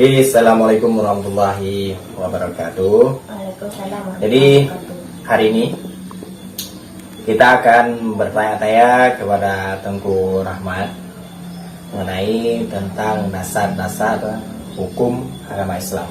Oke, assalamualaikum warahmatullahi wabarakatuh. Waalaikumsalam. Jadi hari ini kita akan bertanya-tanya kepada Tengku Rahmat mengenai tentang dasar-dasar hukum agama Islam.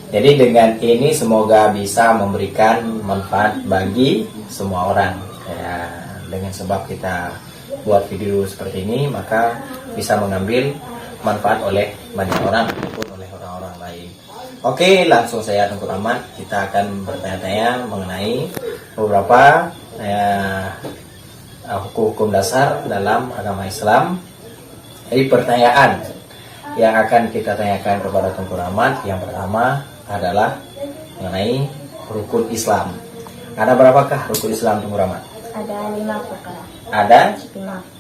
Jadi dengan ini semoga bisa memberikan manfaat bagi semua orang. Ya, dengan sebab kita buat video seperti ini, maka bisa mengambil manfaat oleh banyak orang ataupun oleh orang-orang lain. Oke, langsung saya Tengku Rahmat, kita akan bertanya-tanya mengenai beberapa hukum-hukum dasar dalam agama Islam. Jadi pertanyaan yang akan kita tanyakan kepada Tengku Rahmat yang pertama adalah mengenai rukun Islam. Ada berapakah rukun Islam, Tengku Rahmat? Ada 5 perkara. Ada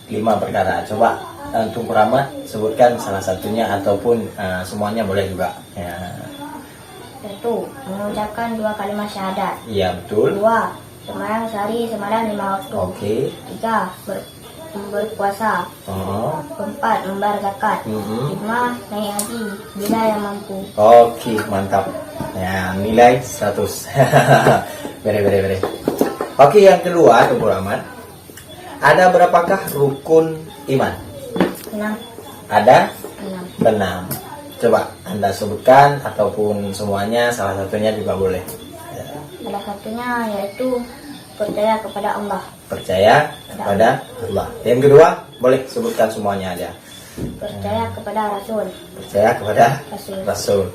5 perkara. Coba Tengku Rahmat sebutkan salah satunya ataupun semuanya boleh juga. Ya. 1. Mengucapkan 2 kalimat syahadat. Iya, betul. 2. Sembahyang sehari semalam 5 waktu. Oke. 3. Berpuasa. 4. Membayar zakat. 5. Naik haji bila yang mampu. Oke, mantap. Ya, nilai 100. Bere. Oke, yang kedua, Tengku Rahmat. Ada berapakah rukun iman? 6. Ada 6. 6. Coba Anda sebutkan ataupun semuanya, salah satunya juga boleh. Salah satunya yaitu percaya kepada Allah. Percaya kepada Allah. Yang kedua, boleh sebutkan semuanya aja. Percaya kepada Rasul. Percaya kepada Rasul. Rasul.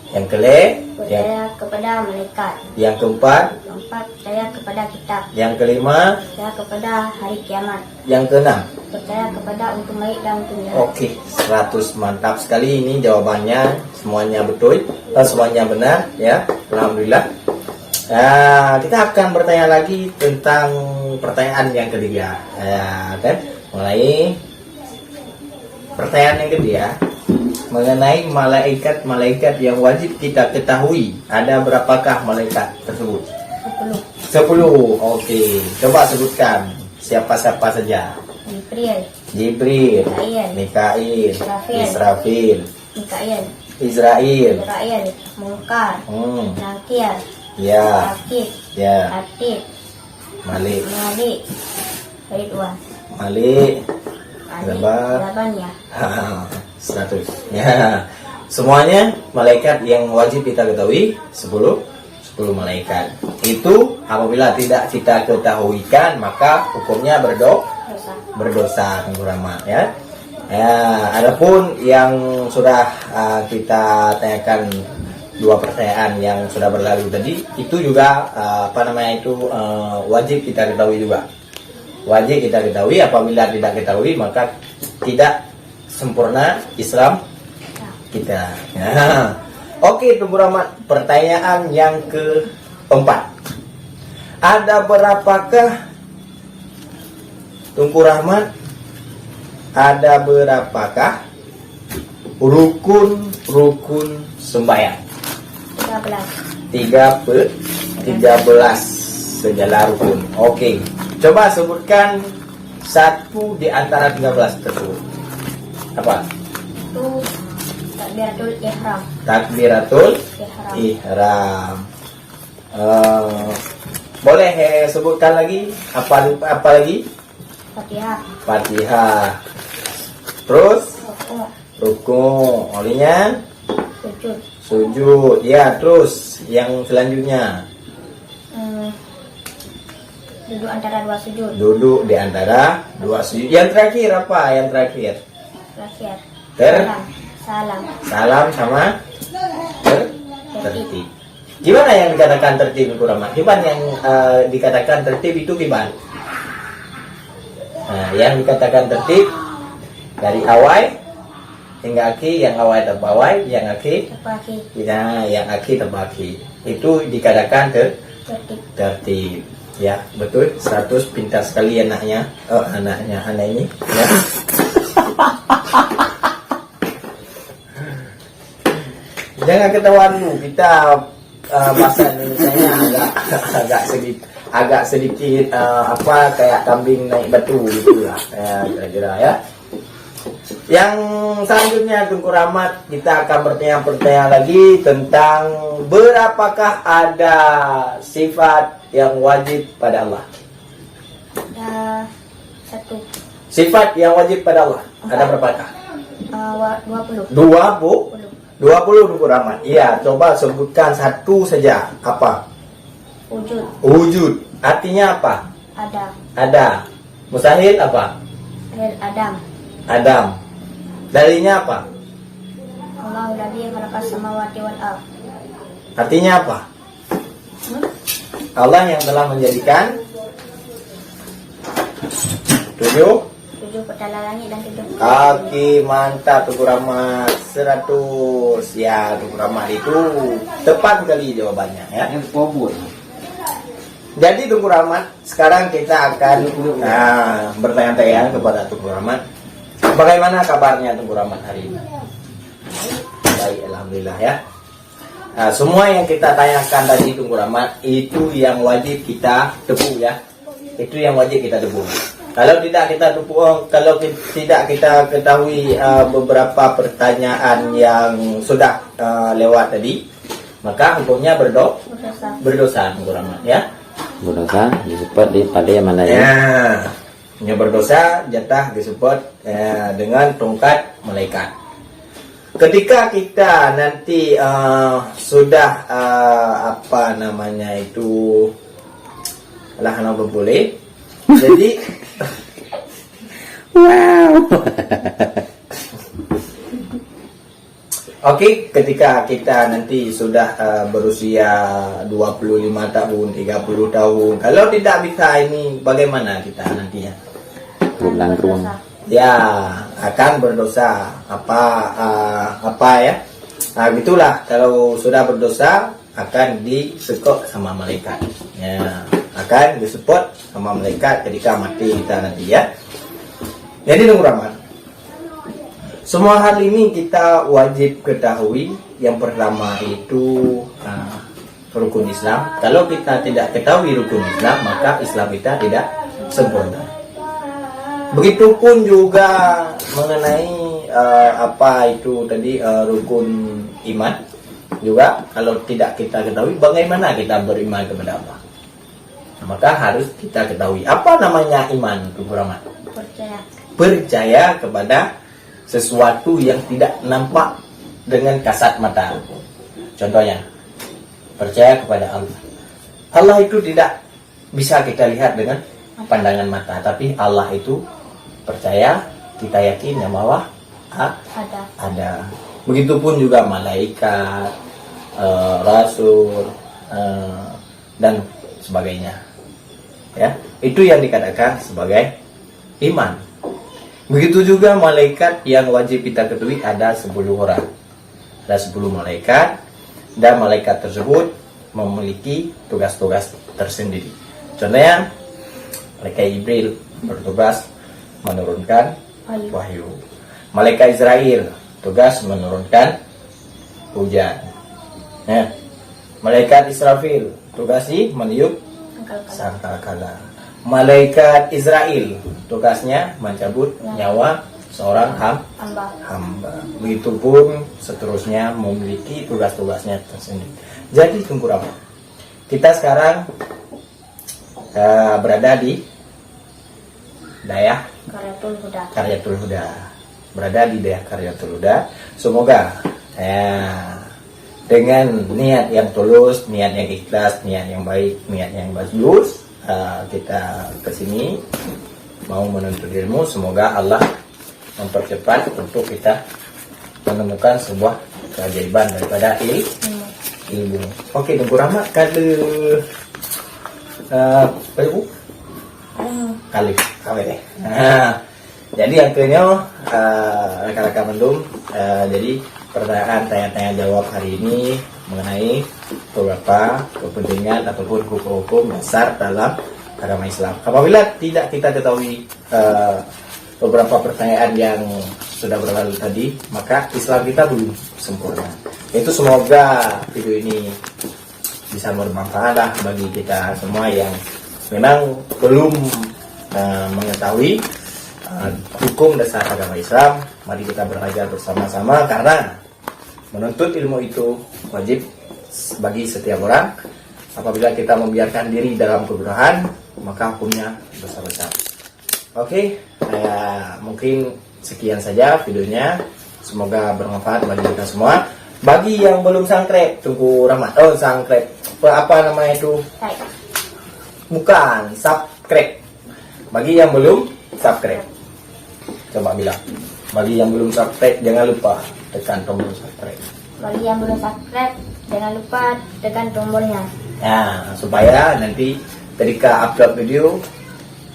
Yang kelima, Percaya kepada malaikat. yang keempat, 4. Percaya kepada kitab. yang kelima, Percaya kepada hari kiamat. yang keenam. Percaya kepada untung baik dan untung jahat. Oke, 100, mantap sekali ini jawabannya, semuanya betul, semuanya benar ya. Alhamdulillah. Kita akan bertanya lagi tentang pertanyaan yang ketiga, kan? Mulai pertanyaan yang ketiga mengenai malaikat-malaikat yang wajib kita ketahui. Ada berapakah malaikat tersebut? 10. Oke, coba sebutkan siapa-siapa saja. Jibril, Mikail, Israfil, Israel, Munkar, Nakir, ya, Akid, ya, Atid, Malik, Ridwan, Zaban, ya. 100. Ya, semuanya malaikat yang wajib kita ketahui 10 malaikat. Itu apabila tidak kita ketahuikan maka hukumnya berdosa, Tengku Rahmat ya. Adapun yang sudah kita tanyakan 2 pertanyaan yang sudah berlalu tadi, itu juga wajib kita ketahui juga. Wajib kita ketahui, apabila tidak ketahui maka tidak sempurna Islam kita. Oke, Tengku Rahmat, pertanyaan yang keempat. Ada berapakah, Tengku Rahmat, ada berapakah rukun sembahyang? 13 segala rukun. Oke, coba sebutkan satu di antara 13 tersebut. Apa? Itu takbiratul ihram. Takbiratul ihram. Boleh sebutkan lagi apa lagi? Fatihah. Terus rukun. Olinya sujud. Ya, terus yang selanjutnya duduk antara 2 sujud. Duduk di antara 2 sujud. Yang terakhir apa? Yang terakhir? Salam sama tertib. Gimana yang dikatakan tertib, Tengku Rahmat? Gimana yang dikatakan tertib itu gimana? Yang dikatakan tertib dari awal hingga akhir, yang awal terbawah, yang akhir terbaki. Itu dikatakan tertib. Ya, betul. 100, pintar sekali anaknya. Anak ini ya. Jangan ketawa dulu, kita bahasa Indonesia agak sedikit kayak kambing naik batu gitu lah, kira-kira ya. Yang selanjutnya Tengku Rahmat, kita akan bertanya-bertanya lagi tentang berapakah ada sifat yang wajib pada Allah. Ada 1. Sifat yang wajib pada Allah ada berapakah? 20. 20 Tengku Rahmat. Iya, coba sebutkan satu saja. Apa? Wujud. Wujud. Artinya apa? Ada. Mustahil apa? Adam. Adam. Dalilnya apa? Allahu ladzi khalaqas samawati wal ardh. Artinya apa? Allah yang telah menjadikan 7 petala langit dan 7 kaki. Mantap Tengku Rahmat, 100. Ya, Tengku Rahmat itu tepat sekali jawabannya ya. Jadi Tengku Rahmat, sekarang kita akan bertanya-tanya kepada Tengku Rahmat, bagaimana kabarnya Tengku Rahmat hari ini? Baik, alhamdulillah ya. Nah, semua yang kita tanyakan tadi Tengku Rahmat itu yang wajib kita tepu ya. Itu yang wajib kita tepu. Kalau tidak kita tepu, kalau tidak kita ketahui beberapa pertanyaan yang sudah lewat tadi, maka hukumnya berdosa Tengku Rahmat ya. Berdosa disebut di pada yang mana ya? Yang berdosa jatah disebut dengan tongkat malaikat. Ketika kita nanti sudah apa namanya itu kenapa boleh? Jadi Wow. Oke, ketika kita nanti sudah berusia 25 tahun, 30 tahun, kalau tidak bisa ini bagaimana kita nantinya? Berulang-ulang. Ya, akan berdosa. Apa ya? Nah, gitulah, kalau sudah berdosa akan disekok sama malaikat. Ya, akan disebut sama malaikat ketika mati kita nanti ya. Jadi Tengku Rahmat, semua hal ini kita wajib ketahui. Yang pertama itu rukun Islam. Kalau kita tidak ketahui rukun Islam, maka Islam kita tidak sempurna. Begitupun juga mengenai apa itu tadi rukun iman. Juga kalau tidak kita ketahui, bagaimana kita beriman kepada Allah? Maka harus kita ketahui apa namanya iman, Tengku Rahmat. Percaya kepada sesuatu yang tidak nampak dengan kasat mata. Contohnya, percaya kepada Allah. Allah itu tidak bisa kita lihat dengan pandangan mata, tapi Allah itu percaya, kita yakin ya bahwa ada. Begitupun juga malaikat, rasul, dan sebagainya. Ya, itu yang dikatakan sebagai iman. Begitu juga malaikat yang wajib kita ketahui ada 10 orang. Ada 10 malaikat, dan malaikat tersebut memiliki tugas-tugas tersendiri. Contohnya, malaikat Jibril bertugas menurunkan wahyu. Malaikat Israel tugas menurunkan hujan. Ya. Malaikat Israfil tugasnya meniup sangkakala. Malaikat Israel tugasnya mencabut nyawa seorang hamba. Begitupun seterusnya memiliki tugas-tugasnya tersendiri. Jadi Tengku Rahmat, kita sekarang berada di daerah Qaryatul Huda. Berada di daerah Qaryatul Huda. Semoga dengan niat yang tulus, niat yang ikhlas, niat yang baik, niat yang bagus, kita kesini mau menuntut ilmu. Semoga Allah mempercepat untuk kita menemukan sebuah keajaiban daripada ilmu. Oke, Tengku Rahmat kali deh. Jadi akhirnya rekan-rekan mendung, jadi pertanyaan tanya-tanya jawab hari ini mengenai beberapa kepentingan ataupun hukum-hukum dasar dalam agama Islam. Apabila tidak kita ketahui beberapa pertanyaan yang sudah berlalu tadi, maka Islam kita belum sempurna. Itu semoga video ini bisa bermanfaat lah bagi kita semua yang memang belum mengetahui hukum dasar agama Islam. Mari kita belajar bersama-sama, karena menuntut ilmu itu wajib bagi setiap orang. Apabila kita membiarkan diri dalam kebodohan, maka hukumnya dosa besar. Oke, mungkin sekian saja videonya. Semoga bermanfaat bagi kita semua. Bagi yang belum subscribe, Tengku Rahmat. Oh, subscribe. Apa namanya itu? Like. Bukan, subscribe. Bagi yang belum subscribe, coba bilang. Bagi yang belum subscribe, jangan lupa tekan tombol subscribe. Bagi yang belum subscribe, jangan lupa tekan tombolnya. Ya, supaya nanti ketika upload video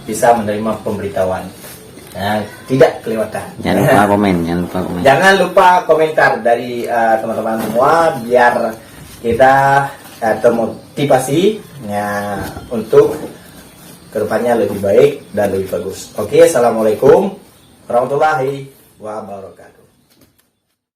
bisa menerima pemberitahuan. Nah, tidak kelewatan. Jangan lupa komen, jangan lupa komen. Jangan lupa komentar dari teman-teman semua, biar kita termotivasi ya, untuk kedepannya lebih baik dan lebih bagus. Oke, assalamualaikum warahmatullahi wabarakatuh.